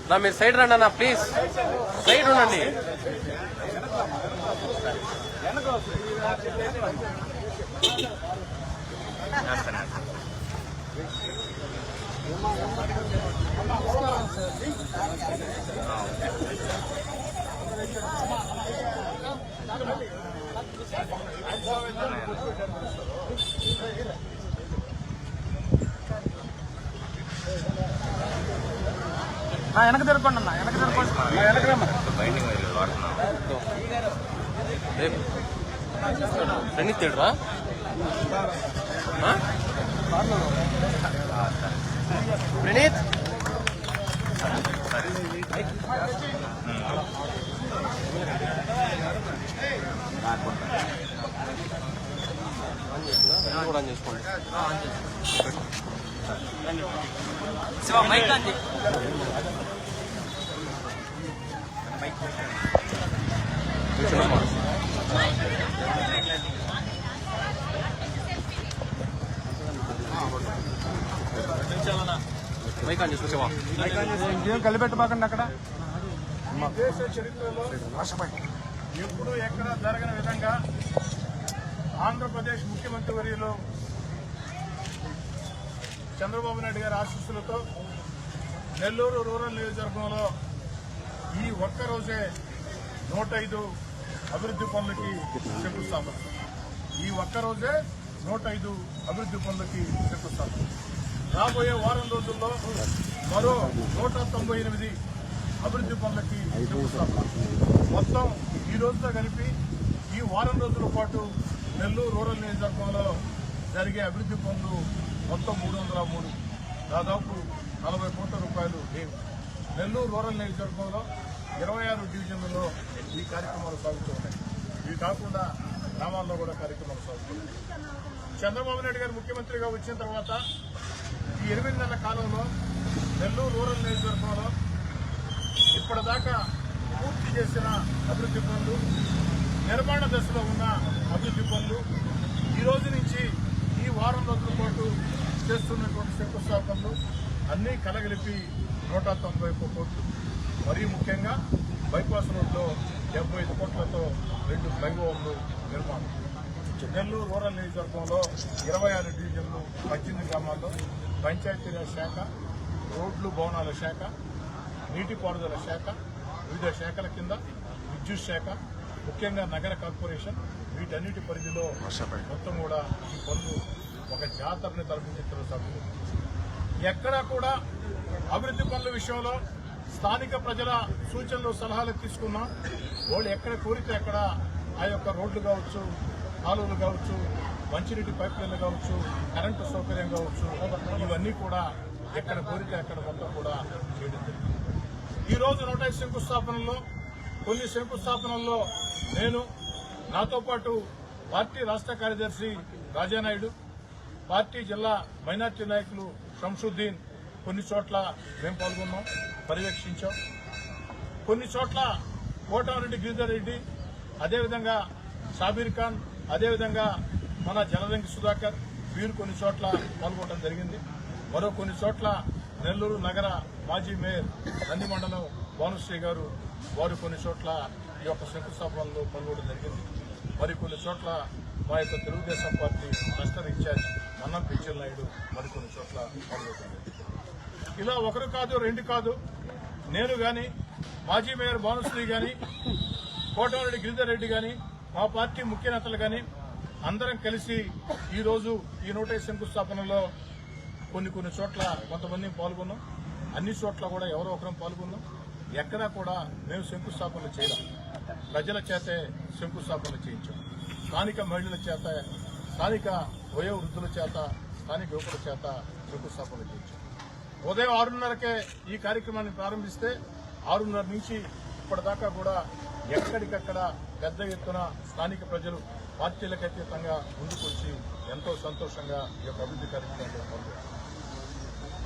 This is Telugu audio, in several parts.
నా మీరు సైడ్ రండి అన్న ప్లీజ్, సైడ్ ఉండండి. వెనక తిరగండి అన్న, వెనక తిరగండి, వెనక రమ్మా. ప్రణీత్ తిడరా ప్రణీత్ కూడా చేసుకోండి. శివ మైక్ అండి. మైక్ అని చూసావా? ఏం కలిపెట్టబాకండి అక్కడ. దేశ చరిత్రలో ఎప్పుడు ఎక్కడ జరగని విధంగా ఆంధ్రప్రదేశ్ ముఖ్యమంత్రి వర్యులు చంద్రబాబు నాయుడు గారి ఆశీస్సులతో నెల్లూరు రూరల్ నియోజకవర్గంలో ఈ ఒక్కరోజే 105 అభివృద్ధి పనులకి శంకుస్థాపన. ఈ ఒక్కరోజే 105 అభివృద్ధి పనులకి శంకుస్థాపన. రాబోయే వారం రోజుల్లో మరో 198 అభివృద్ధి పనులకి శంకుస్థాపన. మొత్తం ఈ రోజుతో కలిపి ఈ వారం రోజుల పాటు నెల్లూరు రూరల్ నియోజకవర్గంలో జరిగే అభివృద్ధి పనులు మొత్తం 303, దాదాపు 40 కోట్ల రూపాయలు లేవు. నెల్లూరు రూరల్ నియోజకవర్గంలో 26 డివిజన్లలో ఈ కార్యక్రమాలు సాగుతున్నాయి. ఇవి కాకుండా గ్రామాల్లో కూడా కార్యక్రమాలు సాగుతున్నాయి. చంద్రబాబు నాయుడు గారు ముఖ్యమంత్రిగా వచ్చిన తర్వాత ఈ 8 నెలల కాలంలో నెల్లూరు రూరల్ నియోజకవర్గంలో ఇప్పటిదాకా పూర్తి చేసిన అభివృద్ధి పనులు, నిర్మాణ దశలో ఉన్న అభివృద్ధి పనులు, ఈ రోజు నుంచి ఈ వారం రోజుల పాటు చేస్తున్నటువంటి శంకుస్థాపనలు అన్నీ కలగలిపి 191 కోట్లు. మరీ ముఖ్యంగా బైపాస్ రోడ్లో 75 కోట్లతో 2 ఫ్లైఓవర్లు నిర్మాణం. నెల్లూరు రూరల్ నియోజకవర్గంలో 26 డివిజన్లు 18 గ్రామాల్లో పంచాయతీరాజ్ శాఖ, రోడ్లు భవనాల శాఖ, నీటిపారుదల శాఖ, వివిధ శాఖల కింద విద్యుత్ శాఖ, ముఖ్యంగా నగర కార్పొరేషన్, వీటన్నిటి పరిధిలో మొత్తం కూడా ఈ పనులు ఒక జాతరని తలపించిన సభ్యులు. ఎక్కడా కూడా అభివృద్ధి పనుల విషయంలో స్థానిక ప్రజల సూచనలు సలహాలు తీసుకున్నాం. వాళ్ళు ఎక్కడ కోరితే ఎక్కడ ఆ యొక్క రోడ్లు కావచ్చు, కాలువలు కావచ్చు, మంచినీటి పైప్ లైన్లు కావచ్చు, కరెంటు సౌకర్యం కావచ్చు, ఇవన్నీ కూడా ఎక్కడ కోరితే అక్కడ మొత్తం కూడా చేయడం జరిగింది. ఈ రోజు 105 శంకుస్థాపనల్లో కొన్ని శంకుస్థాపనల్లో నేను, నాతో పాటు పార్టీ రాష్ట్ర కార్యదర్శి రాజానాయుడు, పార్టీ జిల్లా మైనార్టీ నాయకులు షంసుద్దీన్ కొన్ని చోట్ల మేము పాల్గొన్నాం, పర్యవేక్షించాం. కొన్ని చోట్ల కోటమిరెడ్డి గిరిధర్ రెడ్డి, అదేవిధంగా షాబీర్ ఖాన్, అదేవిధంగా మన జలదంకి సుధాకర్ వీరు కొన్ని చోట్ల పాల్గొనడం జరిగింది. మరో కొన్ని చోట్ల నెల్లూరు నగర మాజీ మేయర్ నంది మండలం భానుశ్రీ గారు వారు కొన్ని చోట్ల ఈ యొక్క శంకుస్థాపనలో పాల్గొనడం జరిగింది. మరికొన్ని చోట్ల మా యొక్క Telugu Desam party cluster incharge Mannam Pichal Naidu మరికొన్ని చోట్ల పాల్గొనడం జరిగింది. ఇలా ఒకరు కాదు, రెండు కాదు, నేను గాని, మాజీ మేయర్ భానుశ్రీ గాని, కోటమిరెడ్డి గిరిధర్ రెడ్డి గాని, మా పార్టీ ముఖ్య నేతలు గాని అందరం కలిసి ఈ రోజు ఈ 105 శంకుస్థాపనలో కొన్ని చోట్ల కొంతమంది పాల్గొన్నాం. అన్ని చోట్ల కూడా ఎవరో ఒకరం పాల్గొన్నాం. ఎక్కడా కూడా మేము శంకుస్థాపనలు చేయడం, ప్రజల చేతే శంకుస్థాపనలు చేయించాం. స్థానిక మహిళల చేత, స్థానిక వయోవృద్ధుల చేత, స్థానిక యువకుల చేత శంకుస్థాపనలు చేయించాం. ఉదయం 6:30కే ఈ కార్యక్రమాన్ని ప్రారంభిస్తే 6:30 నుంచి ఇప్పటిదాకా కూడా ఎక్కడికక్కడ పెద్ద ఎత్తున స్థానిక ప్రజలు పార్టీలకు అతీతంగా ముందుకొచ్చి ఎంతో సంతోషంగా ఈ యొక్క అభివృద్ధి కార్యక్రమంలో పాల్గొన్నారు.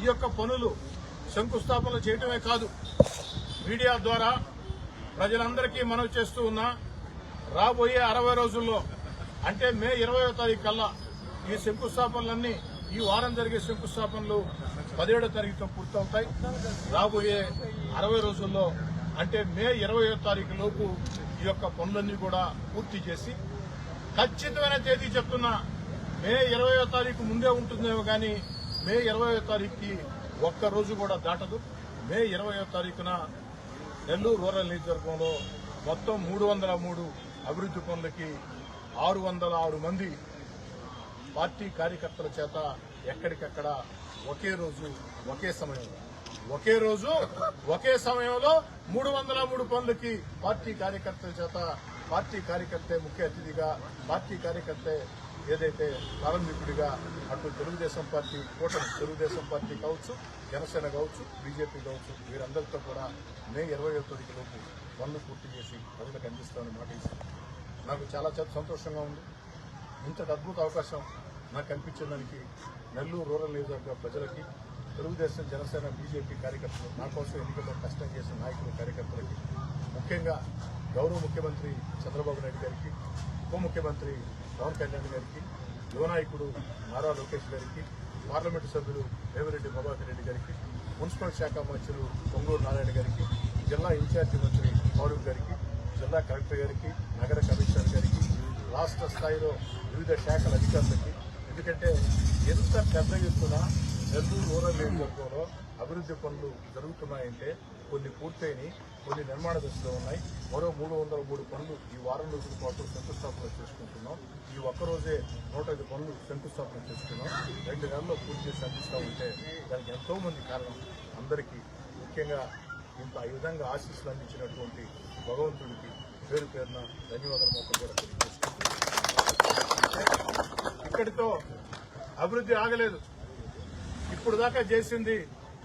ఈ యొక్క పనులు శంకుస్థాపనలు చేయటమే కాదు, మీడియా ద్వారా ప్రజలందరికీ మనవి చేస్తూ ఉన్నా, రాబోయే 60 రోజుల్లో అంటే మే 20వ తారీఖు కల్లా ఈ శంకుస్థాపనలన్నీ, ఈ వారం జరిగే శంకుస్థాపనలు 17వ తారీఖుతో పూర్తవుతాయి. రాబోయే 60 రోజుల్లో అంటే మే 20వ తారీఖు లోపు ఈ యొక్క పనులన్నీ కూడా పూర్తి చేసి ఖచ్చితమైన తేదీ చెప్తున్నా మే 20వ తారీఖు ముందే ఉంటుందేమో కానీ మే 20వ తారీఖుకి ఒక్క రోజు కూడా దాటదు. మే 20వ తారీఖున నెల్లూరు రూరల్ నియోజకవర్గంలో మొత్తం 303 అభివృద్ది పనులకి 606 మంది పార్టీ కార్యకర్తల చేత ఎక్కడికక్కడ ఒకే రోజు ఒకే సమయంలో 303 పనులకి పార్టీ కార్యకర్తల చేత పార్టీ కార్యకర్తే ముఖ్య అతిథిగా పార్టీ కార్యకర్తే ఏదైతే ప్రారంభికుడిగా అటు తెలుగుదేశం పార్టీ కూటమి తెలుగుదేశం పార్టీ కావచ్చు, జనసేన కావచ్చు, బీజేపీ కావచ్చు, వీరందరితో కూడా మే 20వ తారీఖులోపు పనులు పూర్తి చేసి ప్రజలకు అందిస్తామని మాట ఇస్తాను. నాకు చాలా సంతోషంగా ఉంది. ఇంతటి అద్భుత అవకాశం నాకు కల్పించిన దానికి నెల్లూరు రూరల్ నియోజకవర్గ ప్రజలకి, తెలుగుదేశం, జనసేన, బీజేపీ కార్యకర్తలు, నా కోసం ఎన్నికల్లో కష్టం చేసిన నాయకులు, కార్యకర్తలకి, ముఖ్యంగా గౌరవ ముఖ్యమంత్రి చంద్రబాబు నాయుడు గారికి, ఉప ముఖ్యమంత్రి పవన్ కళ్యాణ్ గారికి, యువ నాయకుడు నారా లోకేష్ గారికి, పార్లమెంటు సభ్యులు రేవిరెడ్డి ప్రభాకర్ రెడ్డి గారికి, మున్సిపల్ శాఖ మంత్రులు పొంగూరు నారాయణ గారికి, జిల్లా ఇన్ఛార్జి మంత్రి గౌరవ్ గారికి, జిల్లా కలెక్టర్ గారికి, నగర కమిషనర్ గారికి, రాష్ట్ర స్థాయిలో వివిధ శాఖల అధికారులకి, ఎందుకంటే ఎంత పెద్ద ఎత్తున నెల్లూరు రూరల్ నియోజకవర్గంలో అభివృద్ది పనులు జరుగుతున్నాయంటే కొన్ని పూర్తయినాయి, కొన్ని నిర్మాణ దశలో ఉన్నాయి. మరో 303 పనులు ఈ వారం రోజుల పాటు శంకుస్థాపన చేసుకుంటున్నాం. ఈ ఒక్కరోజే 105 పనులు శంకుస్థాపన చేసుకున్నాం. 2 నెలల్లో పూర్తి చేసి అందిస్తూ ఉంటే దానికి ఎంతో మంది కారణం. అందరికీ ముఖ్యంగా ఈ విధంగా ఆశీస్సులు అందించినటువంటి భగవంతుడికి పేరు పేరున ధన్యవాదాలు మొత్తం కూడా తెలియజేసుకుంటూ, ఇక్కడితో అభివృద్ధి ఆగలేదు. ఇప్పుడు దాకా చేసింది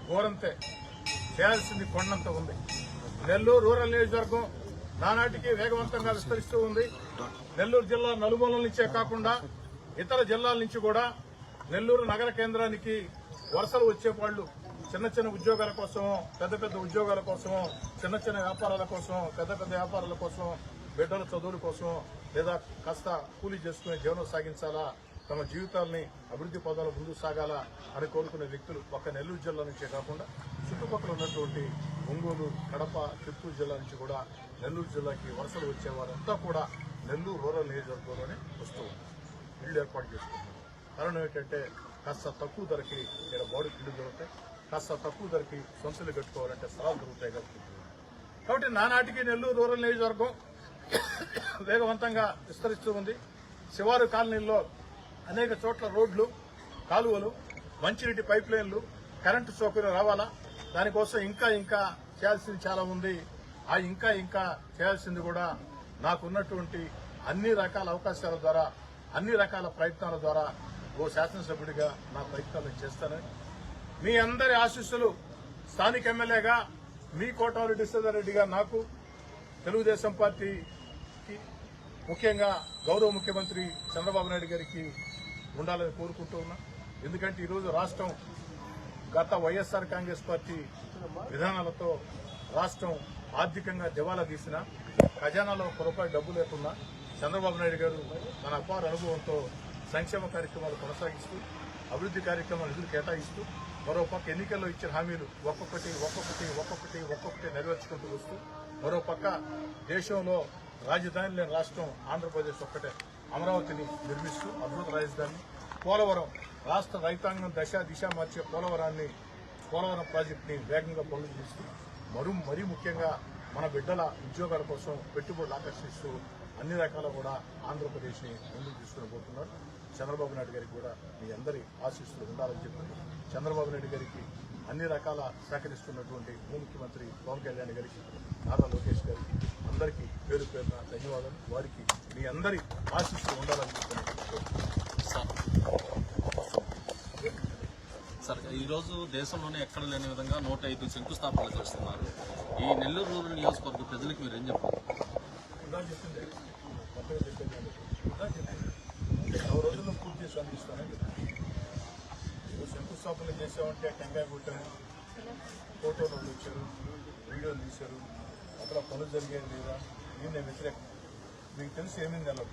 ఘోరంతే, చేయాల్సింది కొండంత ఉంది. నెల్లూరు రూరల్ నియోజకవర్గం నానాటికి వేగవంతంగా విస్తరిస్తూ ఉంది. నెల్లూరు జిల్లా నలుమూలల నుంచే కాకుండా ఇతర జిల్లాల నుంచి కూడా నెల్లూరు నగర కేంద్రానికి వలసలు వచ్చేవాళ్లు చిన్న చిన్న ఉద్యోగాల కోసమో, పెద్ద పెద్ద ఉద్యోగాల కోసమో, చిన్న చిన్న వ్యాపారాల కోసమో, పెద్ద పెద్ద వ్యాపారాల కోసమో, బిడ్డల చదువుల కోసమో, లేదా కాస్త కూలీ చేసుకునే జీవనం సాగించాలా, తమ జీవితాల్ని అభివృద్ది పదాలు ముందుకు సాగాలా అని కోరుకునే వ్యక్తులు ఒక్క నెల్లూరు జిల్లా నుంచే కాకుండా చుట్టుపక్కల ఉన్నటువంటి ఒంగోలు, కడప, చిత్తూరు జిల్లా నుంచి కూడా నెల్లూరు జిల్లాకి వలసలు వచ్చేవారంతా కూడా నెల్లూరు రూరల్ నియోజకవర్గంలోనే వస్తూ ఇళ్లు ఏర్పాటు చేసుకుంటున్నారు. కారణం ఏంటంటే కాస్త తక్కువ ధరకి ఇక్కడ బాడీకి ఇళ్లు దొరుకుతాయి, కాస్త తక్కువ ధరకి సొంతలు కట్టుకోవాలంటే స్థలాలు దొరుకుతాయి కాబట్టి నానాటికి నెల్లూరు రూరల్ నియోజకవర్గం వేగవంతంగా విస్తరిస్తూ ఉంది. శివారు కాలనీల్లో అనేక చోట్ల రోడ్లు, కాలువలు, మంచినీటి పైప్ లైన్లు, కరెంటు సౌకర్యం రావాలా, దానికోసం ఇంకా చేయాల్సింది చాలా ఉంది. ఆ ఇంకా చేయాల్సింది కూడా నాకున్నటువంటి అన్ని రకాల అవకాశాల ద్వారా, అన్ని రకాల ప్రయత్నాల ద్వారా ఓ శాసనసభ్యుడిగా నా ప్రయత్నాలు చేస్తానని, మీ అందరి ఆశీస్సులు స్థానిక ఎమ్మెల్యేగా మీ కోటారెడ్డి శ్రీధర్రెడ్డిగా నాకు, తెలుగుదేశం పార్టీకి, ముఖ్యంగా గౌరవ ముఖ్యమంత్రి చంద్రబాబు నాయుడు గారికి ఉండాలని కోరుకుంటూ ఉన్నా. ఎందుకంటే ఈరోజు రాష్ట్రం గత వైఎస్ఆర్ కాంగ్రెస్ పార్టీ విధానాలతో రాష్ట్రం ఆర్థికంగా దివాలా తీసిన, ఖజానాలో ఒక్క రూపాయి డబ్బు లేకున్నా చంద్రబాబు నాయుడు గారు తన అపార అనుభవంతో సంక్షేమ కార్యక్రమాలు కొనసాగిస్తూ, అభివృద్ది కార్యక్రమాలు నిధులు కేటాయిస్తూ, మరోపక్క ఎన్నికల్లో ఇచ్చిన హామీలు ఒక్కొక్కటి నెరవేర్చుకుంటూ వస్తూ, మరోపక్క దేశంలో రాజధాని లేని రాష్ట్రం ఆంధ్రప్రదేశ్ ఒక్కటే, అమరావతిని నిర్మిస్తూ అద్భుత రాజధాని, పోలవరం రాష్ట్ర రైతాంగం దిశ మార్చే పోలవరం ప్రాజెక్టుని వేగంగా పనులు చేస్తూ, మరీ ముఖ్యంగా మన బిడ్డల ఉద్యోగాల కోసం పెట్టుబడులు ఆకర్షిస్తూ అన్ని రకాల కూడా ఆంధ్రప్రదేశ్ ని ముందుకు తీసుకుని పోతున్నారు. చంద్రబాబు నాయుడు గారికి కూడా మీ అందరి ఆశీస్సులు ఉండాలని చెప్పి చంద్రబాబు నాయుడు గారికి అన్ని రకాల సహకరిస్తున్నటువంటి ఉప ముఖ్యమంత్రి పవన్ కళ్యాణ్ గారికి, నారా లోకేష్ గారికి అందరికీ పేరు పేరున ధన్యవాదాలు. వారికి మీ అందరి ఆశీస్సులు ఉండాలని చెప్పి సార్, ఈరోజు దేశంలోనే ఎక్కడ లేని విధంగా 105 శంకుస్థాపనలు చేస్తున్నారు. ఈ నెల్లూరు రూరల్ నియోజకవర్గ ప్రజలకు మీరు ఏం చెప్పారు? చెప్పింది 9 రోజుల్లో పూర్తి చేసి అందిస్తానని శంకుస్థాపన చేసామంటే టెంకాయ కొట్టాను, ఫోటోలు వచ్చారు, వీడియోలు తీశారు, అక్కడ పనులు జరిగేది లేదా, దీన్నే వ్యతిరేకం. మీకు తెలిసి ఏమైంది అలా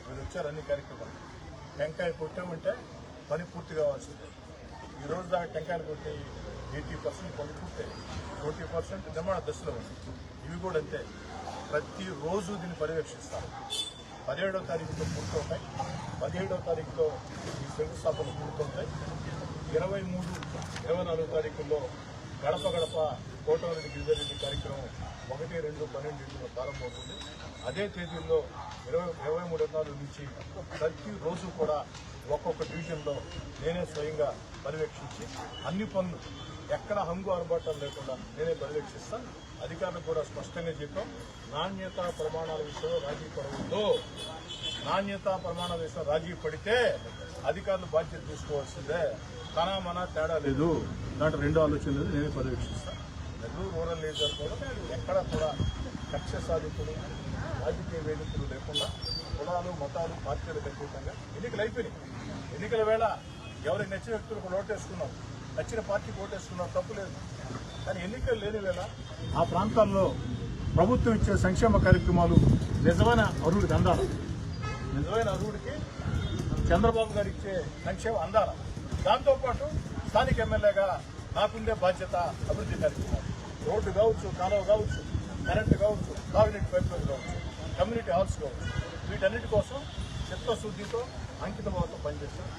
మీరు వచ్చారు అన్ని కార్యక్రమాలు. టెంకాయ కొట్టామంటే పని పూర్తి కావాల్సిందే. ఈ రోజు దాకా టెంకాయలు కొట్టి 80% పనులు పూర్తయి 20% నిర్మాణ దశలో ఉంది. ఇవి కూడా అంతే. ప్రతిరోజు దీన్ని పర్యవేక్షిస్తారు. 17వ తారీఖుతో పూర్తవుతాయి. 17వ తారీఖుతో ఈ శంకుస్థాపనలు పూర్తవుతాయి. 23, 24 తారీఖుల్లో గడప గడప కోటమిరెడ్డి గిరిజారెడ్డి కార్యక్రమం 1, 2, 12 ప్రారంభమవుతుంది. అదే తేదీల్లో 23, 24 నుంచి ప్రతిరోజు కూడా ఒక్కొక్క డివిజన్లో నేనే స్వయంగా పర్యవేక్షించి అన్ని పనులు ఎక్కడ హంగు ఆర్భాటాలు లేకుండా నేనే పర్యవేక్షిస్తాను. అధికారులకు కూడా స్పష్టంగా చెప్పాం, నాణ్యతా ప్రమాణాల విషయంలో రాజీ పడవద్దు. నాణ్యతా ప్రమాణాల విషయంలో రాజీ పడితే అధికారులు బాధ్యత తీసుకోవాల్సిందే. తన మన తేడా లేదు, దాంట్లో రెండో ఆలోచన లేదు, నేనే పర్యవేక్షిస్తాను. నెల్లూరు రూరల్ నియోజకవర్గంలో ఎక్కడ కూడా కక్ష సాధింపులు, రాజకీయ వేదికలు లేకుండా కులాలు, మతాలు, పార్టీలకు అతీతంగా ఎన్నికలు అయిపోయినాయి. ఎన్నికల వేళ ఎవరికి నచ్చిన వ్యక్తులకు ఓటేసుకున్నాం, నచ్చిన పార్టీకి ఓటేసుకున్నాం, తప్పు లేదు. కానీ ఎన్నికలు లేని వేళ ఆ ప్రాంతాల్లో ప్రభుత్వం ఇచ్చే సంక్షేమ కార్యక్రమాలు నిజమైన అర్హుడికి అందాలి. నిజమైన అర్హుడికి చంద్రబాబు గారు ఇచ్చే సంక్షేమం అందాలి. దాంతోపాటు స్థానిక ఎమ్మెల్యేగా నాకుండే బాధ్యత అభివృద్ధి కార్యక్రమాలు, రోడ్డు కావచ్చు, కాలువ కావచ్చు, కరెంటు కావచ్చు, తాగునీటి పైపులు కావచ్చు, కమ్యూనిటీ హాల్స్ కావచ్చు, వీటన్నిటి కోసం చిత్తశుద్ధితో అంకితభావంతో పనిచేస్తాం.